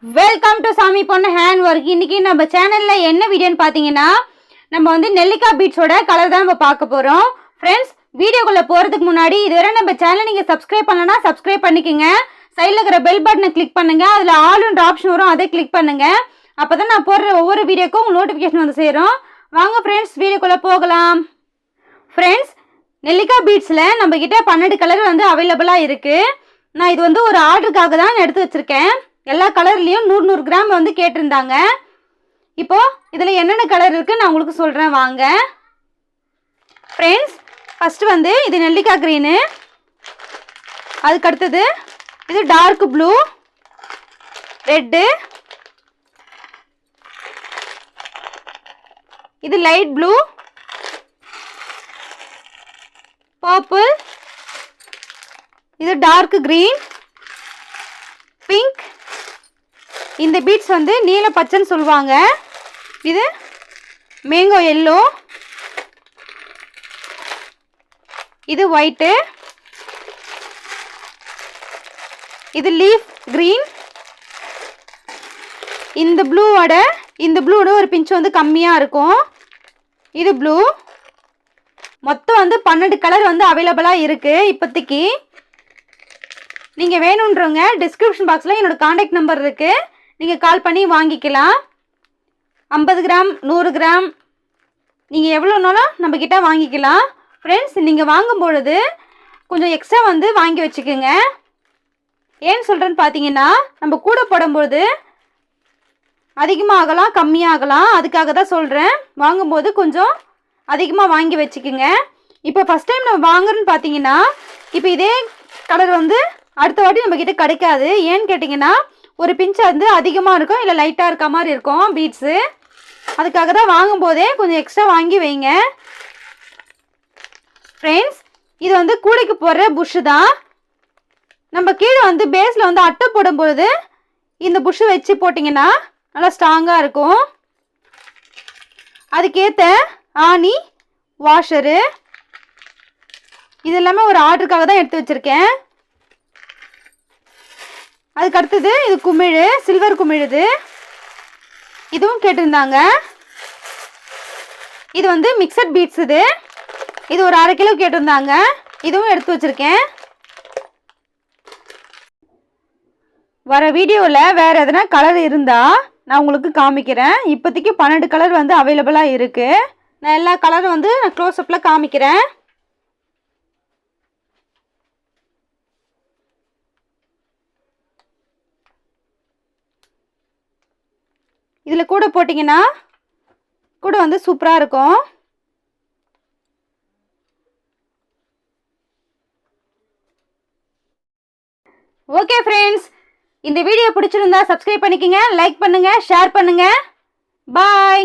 Welcome to சாமிபொன்னு ஹேண்ட்வொர்க். இன்னைக்கு நம்ம சேனல்ல என்ன வீடியோன்னு பார்த்தீங்கன்னா, நம்ம வந்து நெல்லிக்காய் பீட்ஸோட கலர் தான் நம்ம பார்க்க போறோம். ஃப்ரெண்ட்ஸ், வீடியோக்குள்ள போறதுக்கு முன்னாடி இதுவரை நம்ம சேனலை நீங்க சப்ஸ்கிரைப் பண்ணலனா சப்ஸ்கிரைப் பண்ணிக்கங்க. சைடில் இருக்கிற பெல் பட்டனை கிளிக் பண்ணுங்க. அதில் ஆல்ன்ற ஆப்ஷன் வரும், அதை கிளிக் பண்ணுங்க. அப்பதான் நான் போடுற ஒவ்வொரு வீடியோக்கும் உங்களுக்கு நோட்டிஃபிகேஷன் வந்து சேரும். வாங்க ஃப்ரெண்ட்ஸ், வீடியோக்குள்ள போகலாம். ஃப்ரெண்ட்ஸ், நெல்லிக்காய் பீட்ஸில் நம்ம கிட்ட 12 கலர் வந்து அவைலபிளாக இருக்கு. நான் இது வந்து ஒரு ஆர்டருக்காக தான் எடுத்து வச்சிருக்கேன். எல்லா கலர்லேயும் 100 கிராம் வந்து கேட்டிருந்தாங்க. இப்போ இதில் என்னென்ன கலர் இருக்குது நான் உங்களுக்கு சொல்கிறேன் வாங்க. ஃப்ரெண்ட்ஸ், ஃபஸ்ட்டு வந்து இது நெல்லிக்காய் க்ரீனு, அதுக்கு அடுத்தது இது டார்க் ப்ளூ, ரெட்டு, இது லைட் ப்ளூ, பர்பிள், இது டார்க் க்ரீன், பிங்க், இந்த பீட்ஸ் வந்து நீல பச்சைன்னு சொல்லுவாங்க. இது மேங்கோ எல்லோ, இது ஒயிட்டு, இது லீஃப் கிரீன், இந்த ப்ளூவோட ஒரு பிஞ்ச் வந்து கம்மியாக இருக்கும். இது ப்ளூ. மொத்தம் வந்து 12 கலர் வந்து அவைலபிளாக இருக்குது இப்போதைக்கு. நீங்கள் வேணுன்றவங்க டிஸ்கிரிப்ஷன் பாக்ஸில் என்னோட காண்டாக்ட் நம்பர் இருக்குது, நீங்கள் கால் பண்ணி வாங்கிக்கலாம். 50 கிராம் 100 கிராம் நீங்கள் எவ்வளோனாலும் நம்மக்கிட்ட வாங்கிக்கலாம். ஃப்ரெண்ட்ஸ், நீங்கள் வாங்கும் பொழுது கொஞ்சம் எக்ஸ்ட்ரா வந்து வாங்கி வச்சுக்கோங்க. ஏன்னு சொல்கிறேன்னு பார்த்தீங்கன்னா, நம்ம கூட போடும்போது அதிகமாக ஆகலாம் கம்மியாகலாம், அதுக்காக தான் சொல்கிறேன். வாங்கும்போது கொஞ்சம் அதிகமாக வாங்கி வச்சுக்கோங்க. இப்போ ஃபஸ்ட் டைம் நம்ம வாங்குறோன்னு பார்த்தீங்கன்னா, இப்போ இதே கலர் வந்து அடுத்த வாட்டி நம்மக்கிட்ட கிடைக்காது. ஏன்னு கேட்டிங்கன்னா, ஒரு பிஞ்ச் வந்து அதிகமாக இருக்கும், இல்லை லைட்டாக இருக்க மாதிரி இருக்கும் பீட்ஸு. அதுக்காக தான் வாங்கும்போதே கொஞ்சம் எக்ஸ்ட்ரா வாங்கி வைங்க. ஃப்ரெண்ட்ஸ், இது வந்து கூடைக்கு போடுற புஷ்ஷு தான். நம்ம கீழே வந்து பேஸில் வந்து அட்டை போடும்பொழுது இந்த புஷ்ஷு வச்சு போட்டிங்கன்னா நல்லா ஸ்ட்ராங்காக இருக்கும். அதுக்கேற்ற ஆணி, வாஷரு, இது எல்லாமே ஒரு ஆர்டருக்காக தான் எடுத்து வச்சுருக்கேன். அதுக்கு அடுத்தது இது குமிழ், சில்வர் குமிழ். இதுவும் கேட்டிருந்தாங்க. இது வந்து மிக்சட் பீட்ஸ். இது ஒரு 1/2 கிலோ கேட்டிருந்தாங்க. இதுவும் எடுத்து வச்சுருக்கேன். வர வீடியோவில் வேறு எதனா கலர் இருந்தால் நான் உங்களுக்கு காமிக்கிறேன். இப்போதைக்கு 12 கலர் வந்து அவைலபிளாக இருக்குது. நான் எல்லா கலரும் வந்து நான் க்ளோஸ்அப்பில் காமிக்கிறேன். இதில் கூட போட்டிங்கன்னா கூட வந்து சூப்பராக இருக்கும். ஓகே ஃப்ரெண்ட்ஸ், இந்த வீடியோ பிடிச்சிருந்தா சப்ஸ்கிரைப் பண்ணிக்கங்க, லைக் பண்ணுங்கள், ஷேர் பண்ணுங்கள். பாய்.